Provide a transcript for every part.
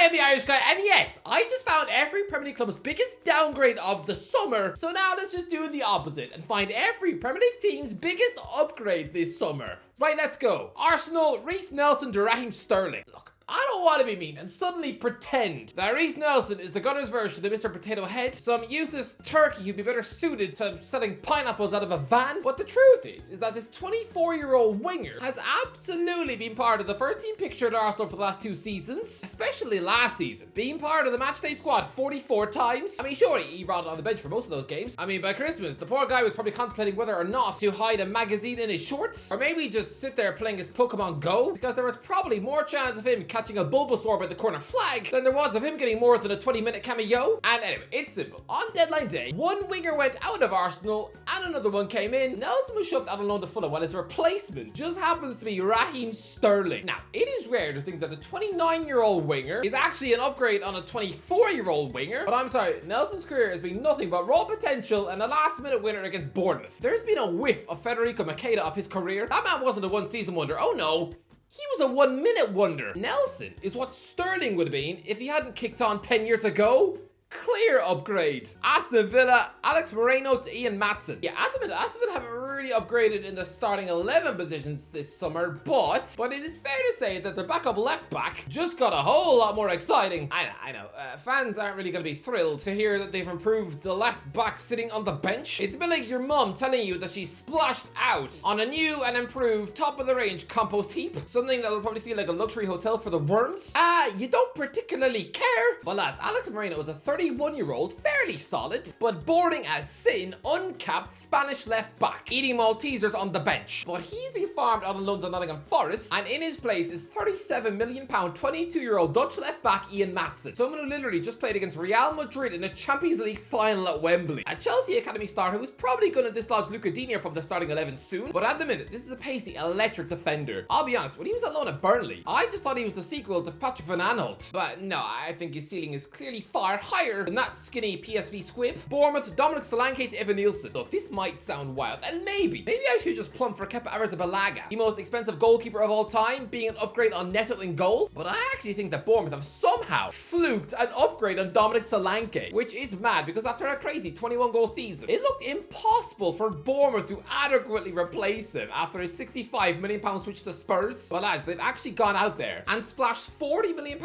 I am the Irish guy, and yes, I just found every Premier League club's biggest downgrade of the summer. So now let's just do the opposite and find every Premier League team's biggest upgrade this summer. Right, let's go. Arsenal, Reiss Nelson to Raheem Sterling. Look, I don't want to be mean and suddenly pretend that Reiss Nelson is the Gunners version of Mr. Potato Head, some useless turkey who'd be better suited to selling pineapples out of a van. But the truth is that this 24-year-old winger has absolutely been part of the first team picture at Arsenal for the last 2 seasons, especially last season, being part of the matchday squad 44 times. I mean, sure, he rotted on the bench for most of those games. I mean, by Christmas, the poor guy was probably contemplating whether or not to hide a magazine in his shorts, or maybe just sit there playing his Pokemon Go, because there was probably more chance of him catching a Bulbasaur by the corner flag than there was of him getting more than a 20-minute cameo. And anyway, it's simple. On deadline day, one winger went out of Arsenal and another one came in. Nelson was shoved out on loan to Fulham, while his replacement just happens to be Raheem Sterling. Now, it is rare to think that a 29-year-old winger is actually an upgrade on a 24-year-old winger, but I'm sorry, Nelson's career has been nothing but raw potential and a last-minute winner against Bournemouth. There's been a whiff of Federico of his career. That man wasn't a one-season wonder. Oh no. He was a 1-minute wonder. Nelson is what Sterling would have been if he hadn't kicked on 10 years ago. Clear upgrade. Aston Villa, Alex Moreno to Ian Maatsen. Yeah, at the minute, Aston Villa haven't really upgraded in the starting 11 positions this summer, but it is fair to say that their backup left back just got a whole lot more exciting. I know. Fans aren't really going to be thrilled to hear that they've improved the left back sitting on the bench. It's a bit like your mum telling you that she splashed out on a new and improved top-of-the-range compost heap, something that will probably feel like a luxury hotel for the worms. You don't particularly care. But lads, Alex Moreno was a 31-year-old, fairly solid, but boring as sin, uncapped Spanish left back, eating Maltesers on the bench. But he's been farmed out on loan to Nottingham Forest, and in his place is £37 million, 22-year-old Dutch left back Ian Maatsen, someone who literally just played against Real Madrid in a Champions League final at Wembley. A Chelsea academy star who is probably going to dislodge Luca Digne from the starting 11 soon, but at the minute, this is a pacey, electric defender. I'll be honest, when he was on loan at Burnley, I just thought he was the sequel to Patrick Van Aanholt. But no, I think his ceiling is clearly far higher than that skinny PSV squib. Bournemouth, Dominic Solanke to Evan Nielsen. Look, this might sound wild, and maybe I should just plump for Kepa Arrizabalaga, the most expensive goalkeeper of all time, being an upgrade on Neto in goal. But I actually think that Bournemouth have somehow fluked an upgrade on Dominic Solanke, which is mad because after a crazy 21-goal season, it looked impossible for Bournemouth to adequately replace him after a £65 million switch to Spurs. But lads, they've actually gone out there and splashed £40 million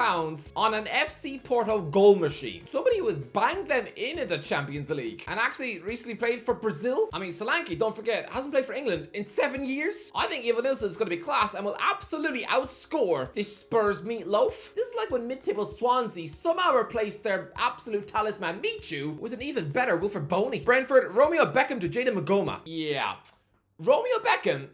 on an FC Porto goal machine. Somebody who has banged them in the Champions League and actually recently played for Brazil. I mean, Solanke, don't forget, hasn't played for England in 7 years. I think Evan Nielsen is going to be class and will absolutely outscore this Spurs meatloaf. This is like when mid-table Swansea somehow replaced their absolute talisman Michu with an even better Wilfred Boney. Brentford, Romeo Beckham to Jayden Magoma. Yeah, Romeo Beckham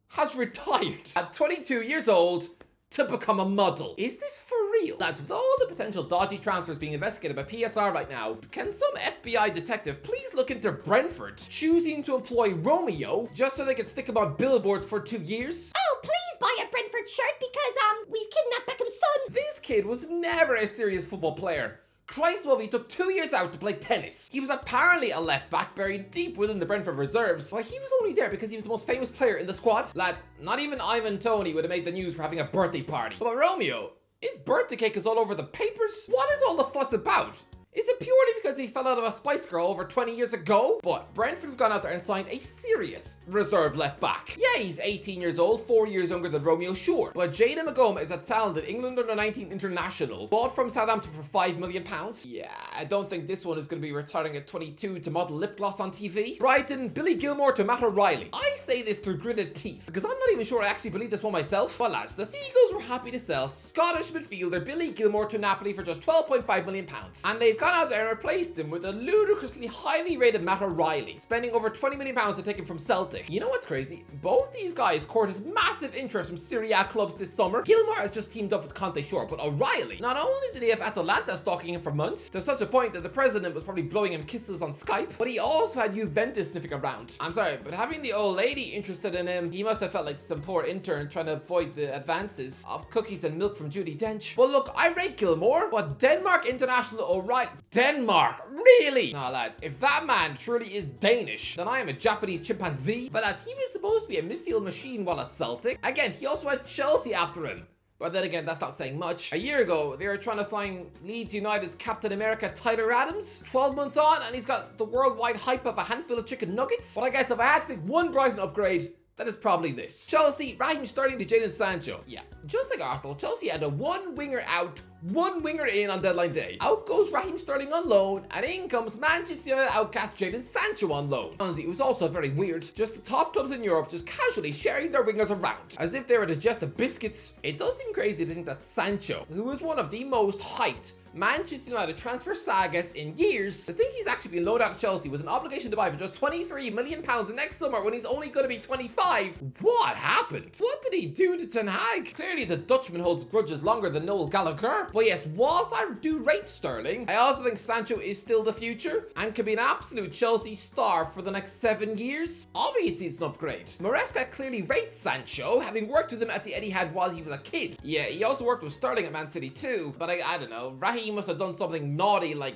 has retired at 22 years old to become a model. Is this for real? Lads, with all the potential dodgy transfers being investigated by PSR right now, can some FBI detective please look into Brentford choosing to employ Romeo just so they can stick him on billboards for 2 years? Oh, please buy a Brentford shirt because, we've kidnapped Beckham's son. This kid was never a serious football player. Christ love, he took 2 years out to play tennis. He was apparently a left back buried deep within the Brentford reserves, but he was only there because he was the most famous player in the squad. Lads, not even Ivan Toney would have made the news for having a birthday party. But Romeo, his birthday cake is all over the papers. What is all the fuss about? Is it purely because he fell out of a Spice Girl over 20 years ago? But Brentford have gone out there and signed a serious reserve left back. Yeah, he's 18 years old, 4 years younger than Romeo, sure. But Jayden Magoma is a talented England under-19 international, bought from Southampton for £5 million. Yeah, I don't think this one is going to be retiring at 22 to model lip gloss on TV. Brighton, Billy Gilmore to Matt O'Reilly. I say this through gritted teeth, because I'm not even sure I actually believe this one myself. But lads, the Seagulls were happy to sell Scottish midfielder Billy Gilmore to Napoli for just £12.5 million. And they've gone out there and replaced him with a ludicrously highly rated Matt O'Reilly, spending over £20 million to take him from Celtic. You know what's crazy? Both these guys courted massive interest from Serie A clubs this summer. Gilmore has just teamed up with Conte, sure, but O'Reilly, not only did he have Atalanta stalking him for months, to such a point that the president was probably blowing him kisses on Skype, but he also had Juventus sniffing around. I'm sorry, but having the old lady interested in him, he must have felt like some poor intern trying to avoid the advances of cookies and milk from Judi Dench. Well, look, I rate Gilmore, but Denmark international O'Reilly. Denmark? Really? Nah, lads, if that man truly is Danish, then I am a Japanese chimpanzee. But lads, he was supposed to be a midfield machine while at Celtic. Again, he also had Chelsea after him. But then again, that's not saying much. A year ago, they were trying to sign Leeds United's Captain America Tyler Adams. 12 months on, and he's got the worldwide hype of a handful of chicken nuggets. But I guess if I had to pick one Brighton upgrade, that is probably this. Chelsea, Raheem Sterling to Jadon Sancho. Yeah, just like Arsenal, Chelsea had a one winger out, one winger in on deadline day. Out goes Raheem Sterling on loan, and in comes Manchester United outcast Jadon Sancho on loan. Honestly, it was also very weird. Just the top clubs in Europe just casually sharing their wingers around, as if they were digestive biscuits. It does seem crazy to think that Sancho, who was one of the most hyped Manchester United transfer sagas in years, to think he's actually been loaned out to Chelsea with an obligation to buy for just £23 million next summer when he's only going to be 25. What happened? What did he do to Ten Hag? Clearly the Dutchman holds grudges longer than Noel Gallagher. But yes, whilst I do rate Sterling, I also think Sancho is still the future and could be an absolute Chelsea star for the next 7 years. Obviously it's an upgrade. Maresca clearly rates Sancho, having worked with him at the Etihad while he was a kid. Yeah, he also worked with Sterling at Man City too, but I don't know, Raheem must have done something naughty like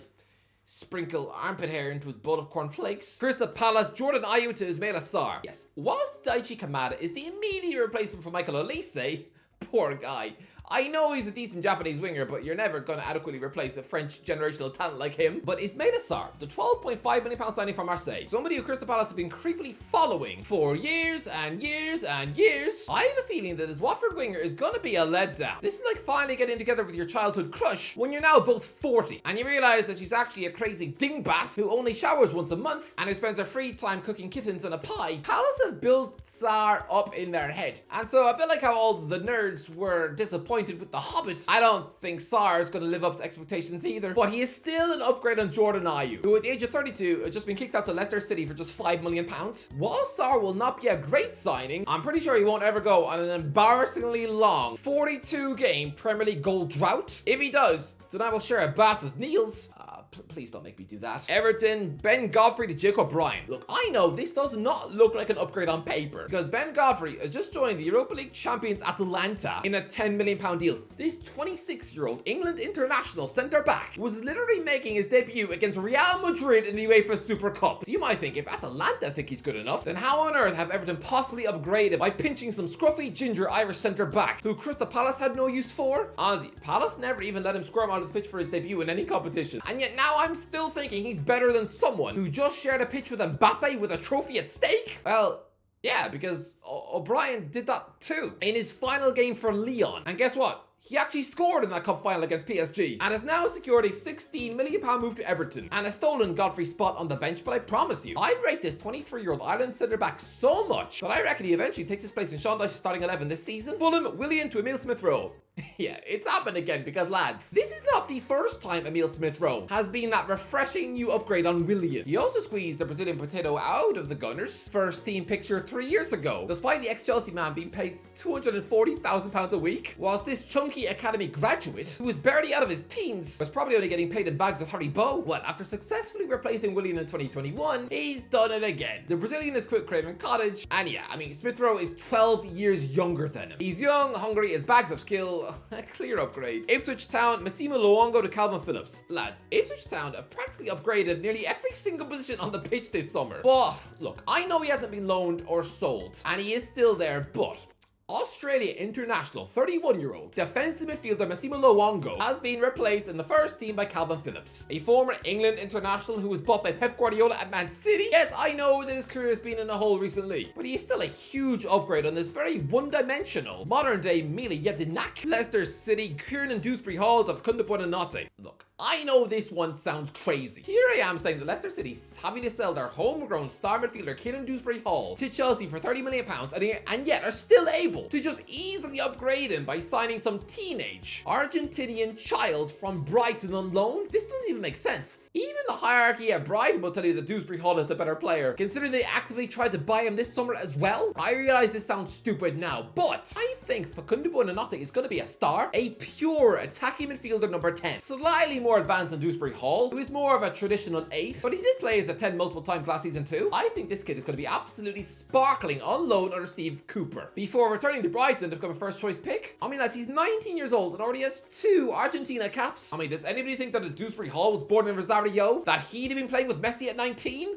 sprinkle armpit hair into his bowl of cornflakes. Crystal Palace, Jordan Ayew to Ismail Assar. Yes, whilst Daichi Kamada is the immediate replacement for Michael Olise, poor guy. I know he's a decent Japanese winger, but you're never going to adequately replace a French generational talent like him. But Ismail Assar, the £12.5 million signing from Marseille, somebody who Crystal Palace have been creepily following for years and years and years. I have a feeling that his Watford winger is going to be a letdown. This is like finally getting together with your childhood crush when you're now both 40 and you realize that she's actually a crazy dingbat who only showers once a month and who spends her free time cooking kittens and a pie. Palace have built Sarr up in their head. And so a bit like how all the nerds were disappointed with the Hobbit, I don't think Sarr is going to live up to expectations either. But he is still an upgrade on Jordan Ayew, who at the age of 32 has just been kicked out to Leicester City for just £5 million. While Sarr will not be a great signing, I'm pretty sure he won't ever go on an embarrassingly long 42 game Premier League goal drought. If he does, then I will share a bath with Niels. Please don't make me do that. Everton, Ben Godfrey to Jacob Bryan. Look, I know this does not look like an upgrade on paper because Ben Godfrey has just joined the Europa League champions Atalanta in a £10 million deal. This 26-year-old England international centre-back was literally making his debut against Real Madrid in the UEFA Super Cup. So you might think, if Atalanta think he's good enough, then how on earth have Everton possibly upgraded by pinching some scruffy ginger Irish centre-back who Crystal Palace had no use for? Honestly, Palace never even let him squirm onto the pitch for his debut in any competition. And yet now I'm still thinking he's better than someone who just shared a pitch with Mbappe with a trophy at stake? Well, yeah, because O'Brien did that too in his final game for Lyon. And guess what? He actually scored in that cup final against PSG and has now secured a £16 million move to Everton and has stolen Godfrey's spot on the bench. But I promise you, I'd rate this 23-year-old Ireland centre-back so much that I reckon he eventually takes his place in Sean Dyche's starting 11 this season. Fulham, Willian to Emile Smith-Rowe. Yeah, it's happened again because, lads, this is not the first time Emile Smith-Rowe has been that refreshing new upgrade on Willian. He also squeezed the Brazilian potato out of the Gunners' first team picture 3 years ago, despite the ex-Chelsea man being paid £240,000 a week, whilst this chunky academy graduate, who was barely out of his teens, was probably only getting paid in bags of Haribo. Well, after successfully replacing Willian in 2021, he's done it again. The Brazilian has quit Craven Cottage, and yeah, I mean, Smith-Rowe is 12 years younger than him. He's young, hungry, has bags of skill. A clear upgrade. Ipswich Town, Massimo Luongo to Calvin Phillips. Lads, Ipswich Town have practically upgraded nearly every single position on the pitch this summer. But look, I know he hasn't been loaned or sold, and he is still there, but Australia international 31-year-old defensive midfielder Massimo Luongo has been replaced in the first team by Calvin Phillips, a former England international who was bought by Pep Guardiola at Man City. Yes, I know that his career has been in a hole recently, but he is still a huge upgrade on this very one-dimensional modern-day Mila Jedinak. Leicester City, Kieran Dewsbury Hall to Facundo Buonanotte. Look, I know this one sounds crazy. Here I am saying that Leicester City's having to sell their homegrown star midfielder Kieran Dewsbury Hall to Chelsea for £30 million and yet are still able to just easily upgrade him by signing some teenage Argentinian child from Brighton on loan. This doesn't even make sense. Even the hierarchy at Brighton will tell you that Dewsbury Hall is the better player, considering they actively tried to buy him this summer as well. I realize this sounds stupid now, but I think Facundo Buonanotte is going to be a star, a pure attacking midfielder number 10. Slightly more advanced than Dewsbury Hall, who is more of a traditional 8, but he did play as a 10 multiple times last season too. I think this kid is going to be absolutely sparkling on loan under Steve Cooper, before returning to Brighton to become a first choice pick. I mean, lads, he's 19 years old and already has 2 Argentina caps. I mean, does anybody think that a Dewsbury Hall was born in Rosario Carvalho that he'd have been playing with Messi at 19?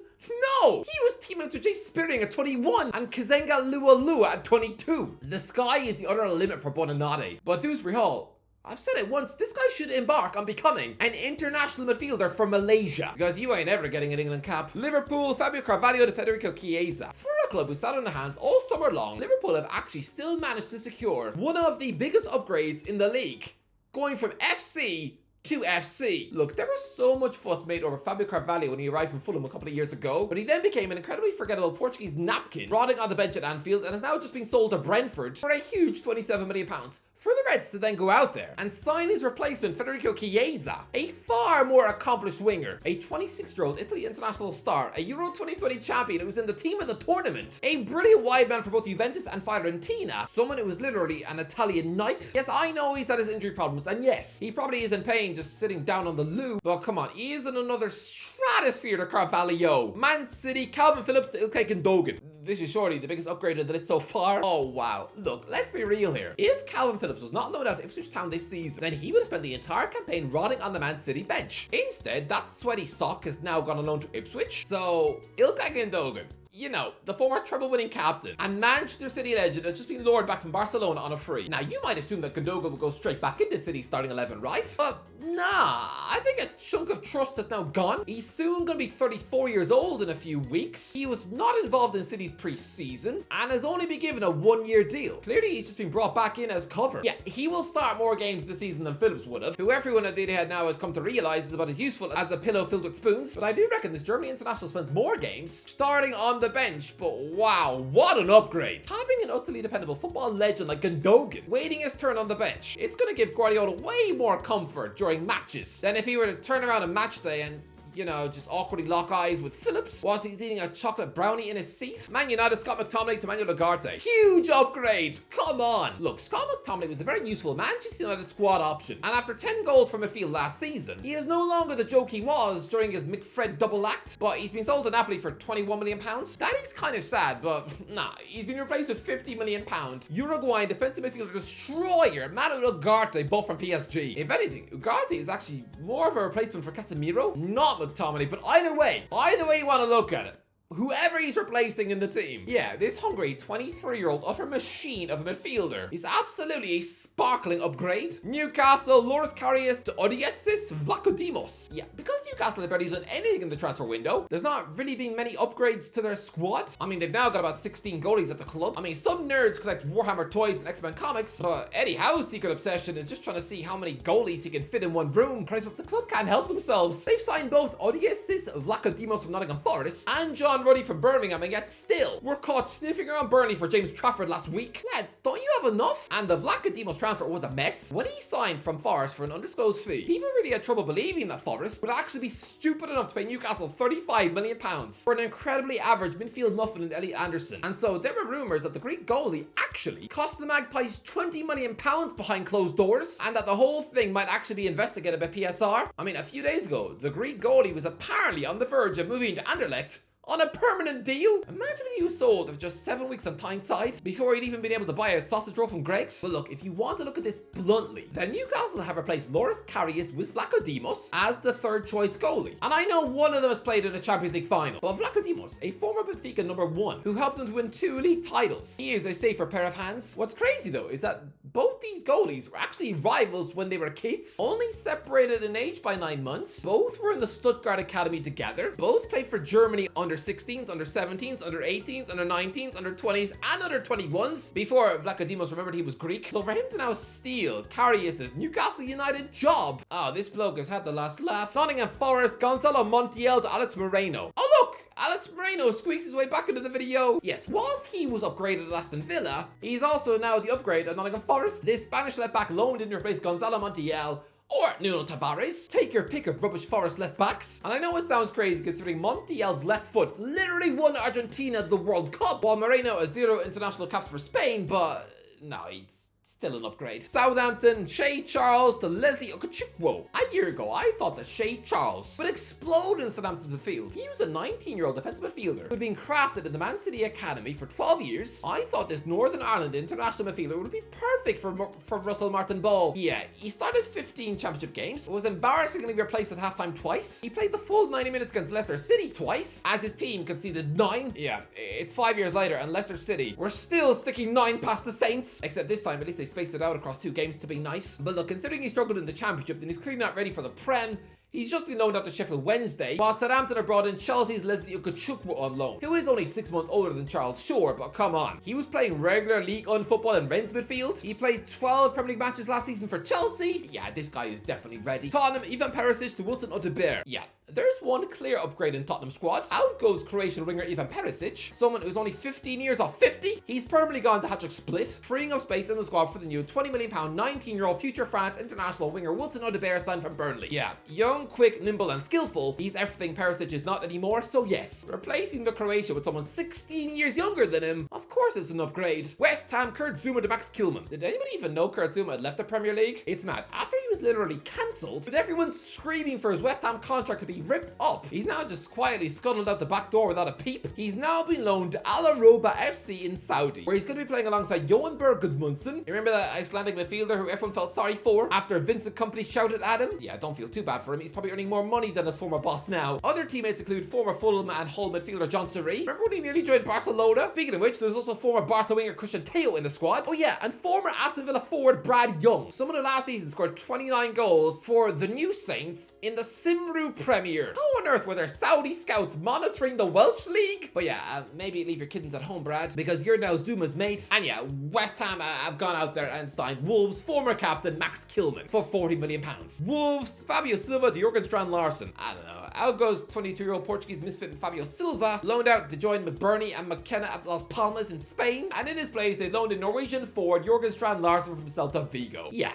No! He was teaming up with Jay Spearing at 21 and Kazenga Lualua at 22. The sky is the utter limit for Bonanate. But Dewsbury Hall, I've said it once, this guy should embark on becoming an international midfielder for Malaysia. Because you ain't ever getting an England cap. Liverpool, Fabio Carvalho to Federico Chiesa. For a club who sat on their hands all summer long, Liverpool have actually still managed to secure one of the biggest upgrades in the league, going from FC to FC. Look, there was so much fuss made over Fabio Carvalho when he arrived from Fulham a couple of years ago, but he then became an incredibly forgettable Portuguese napkin, rotting on the bench at Anfield, and has now just been sold to Brentford for a huge £27 million. For the Reds to then go out there and sign his replacement, Federico Chiesa, a far more accomplished winger, a 26-year-old Italy international star, a Euro 2020 champion who was in the team of the tournament, a brilliant wide man for both Juventus and Fiorentina, someone who was literally an Italian knight. Yes, I know he's had his injury problems, and yes, he probably is in pain just sitting down on the loo, but come on, he is in another stratosphere to Carvalho. Man City, Calvin Phillips to Ilkay Gundogan. This is surely the biggest upgrade of the list so far. Oh wow. Look, let's be real here. If Calvin Phillips was not loaned out to Ipswich Town this season, then he would have spent the entire campaign rotting on the Man City bench. Instead, that sweaty sock has now gone on loan to Ipswich. So, Ilkay Gundogan, you know, the former treble-winning captain and Manchester City legend has just been lured back from Barcelona on a free. Now, you might assume that Gundogan will go straight back into City's starting 11, right? But nah, I think a chunk of trust has now gone. He's soon going to be 34 years old in a few weeks. He was not involved in City's pre-season and has only been given a one-year deal. Clearly, he's just been brought back in as cover. Yeah, he will start more games this season than Phillips would have, who everyone at the Etihad now has come to realise is about as useful as a pillow filled with spoons. But I do reckon this Germany international spends more games starting on the bench. But wow, what an upgrade. Having an utterly dependable football legend like Gundogan waiting his turn on the bench, it's going to give Guardiola way more comfort during matches than if he were to turn around a match day and, you know, just awkwardly lock eyes with Phillips whilst he's eating a chocolate brownie in his seat. Man United, Scott McTominay to Manuel Ugarte. Huge upgrade. Come on. Look, Scott McTominay was a very useful Manchester United squad option. And after 10 goals from midfield last season, he is no longer the joke he was during his McFred double act. But he's been sold to Napoli for £21 million. That is kind of sad, but nah. He's been replaced with £50 million Uruguayan defensive midfielder destroyer Manuel Ugarte, both from PSG. If anything, Ugarte is actually more of a replacement for Casemiro, not McTominay, but either way you want to look at it, whoever he's replacing in the team, yeah, this hungry 23-year-old utter machine of a midfielder is absolutely a sparkling upgrade. Newcastle, Loris Karius to Odysseus Vlachodimos. Yeah, because Newcastle have barely done anything in the transfer window, there's not really been many upgrades to their squad. I mean, they've now got about 16 goalies at the club. I mean, some nerds collect Warhammer toys and X-Men comics, but Eddie Howe's secret obsession is just trying to see how many goalies he can fit in one room. Christ, but the club can't help themselves. They've signed both Odysseus Vlachodimos from Nottingham Forest and John Ruddy from Birmingham, and yet still we're caught sniffing around Burnley for James Trafford last week. Lads, don't you have enough? And the Vlachodimos transfer was a mess. When he signed from Forest for an undisclosed fee, people really had trouble believing that Forest would actually be stupid enough to pay Newcastle £35 million for an incredibly average midfield muffin in Elliot Anderson. And so there were rumours that the Greek goalie actually cost the Magpies £20 million behind closed doors, and that the whole thing might actually be investigated by PSR. I mean, a few days ago, the Greek goalie was apparently on the verge of moving to Anderlecht on a permanent deal. Imagine if he was sold with just 7 weeks on Tyneside before he'd even been able to buy a sausage roll from Greg's. Well, look, if you want to look at this bluntly, then Newcastle have replaced Loris Karius with Vlachodimos as the third choice goalie. And I know one of them has played in a Champions League final, but Vlachodimos, a former Benfica #1 who helped them to win 2 league titles, he is a safer pair of hands. What's crazy though is that both these goalies were actually rivals when they were kids, only separated in age by 9 months. Both were in the Stuttgart Academy together. Both played for Germany under 16s, under 17s, under 18s, under 19s, under 20s, and under 21s before Vlachodimos remembered he was Greek. So for him to now steal Karius's Newcastle United job, this bloke has had the last laugh. Nottingham Forest, Gonzalo Montiel to Alex Moreno. Oh look, Alex Moreno squeaks his way back into the video. Yes, whilst he was upgraded at Aston Villa, he's also now the upgrade at Nottingham Forest. This Spanish left back loaned in to replace Gonzalo Montiel or Nuno Tavares. Take your pick of rubbish Forest left backs. And I know it sounds crazy considering Montiel's left foot literally won Argentina the World Cup, while Moreno has 0 international caps for Spain, but no, he's still an upgrade. Southampton, Shea Charles to Leslie Ukachukwu. A year ago, I thought that Shea Charles would explode in Southampton's midfield. He was a 19-year-old defensive midfielder who had been crafted in the Man City Academy for 12 years. I thought this Northern Ireland international midfielder would be perfect for Russell Martin Ball. Yeah, he started 15 championship games, was embarrassingly replaced at halftime twice. He played the full 90 minutes against Leicester City twice, as his team conceded 9. Yeah, it's 5 years later and Leicester City were still sticking 9 past the Saints. Except this time, at least they spaced it out across 2 games to be nice. But look, considering he struggled in the championship, then he's clearly not ready for the Prem. He's just been loaned out to Sheffield Wednesday, while Southampton have brought in Chelsea's Leslie Ukachukwu on loan, who is only 6 months older than Charles, sure, but come on. He was playing regular League One football in Rennes midfield. He played 12 Premier League matches last season for Chelsea. Yeah, this guy is definitely ready. Tottenham, Ivan Perisic to Wilson Odobert. Yeah, there's one clear upgrade in Tottenham squad. Out goes Croatian winger Ivan Perisic, someone who's only 15 years off 50. He's permanently gone to hat-trick split, freeing up space in the squad for the new £20 million 19-year-old future France international winger Wilson Odobert signed from Burnley. Yeah, young, quick, nimble and skillful. He's everything Perisic is not anymore, so yes. Replacing the Croatia with someone 16 years younger than him, of course it's an upgrade. West Ham, Kurt Zuma to Max Kilman. Did anybody even know Kurt Zuma had left the Premier League? It's mad. After he was literally cancelled, with everyone screaming for his West Ham contract to be ripped up, he's now just quietly scuttled out the back door without a peep. He's now been loaned to Al Araoba FC in Saudi, where he's going to be playing alongside Johan Berg Gudmundsson. You remember that Icelandic midfielder who everyone felt sorry for after Vincent Kompany shouted at him? Yeah, don't feel too bad for him. He's probably earning more money than his former boss now. Other teammates include former Fulham and Hull midfielder John Surrey. Remember when he nearly joined Barcelona? Speaking of which, there's also former Barca winger Christian Teo in the squad. Oh yeah, and former Aston Villa forward Brad Young, someone who last season scored 29 goals for the new Saints in the Cymru Premier. How on earth were there Saudi scouts monitoring the Welsh League? But yeah, maybe leave your kittens at home, Brad, because you're now Zuma's mate. And yeah, West Ham have gone out there and signed Wolves former captain Max Kilman for £40 million. Wolves, Fabio Silva to Jurgen Strand Larsen. I don't know. Out goes 22-year-old Portuguese misfit Fabio Silva, loaned out to join McBurney and McKenna at Las Palmas in Spain. And in his place, they loaned in Norwegian forward Jurgen Strand Larsen from Celta Vigo. Yeah,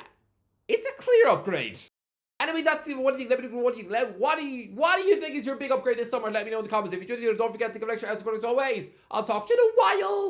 it's a clear upgrade. Anyway, that's the what do you think? Let me know what do you think is your big upgrade this summer? Let me know in the comments. If you enjoyed the video, don't forget to give a like, share, and subscribe as always. I'll talk to you in a while.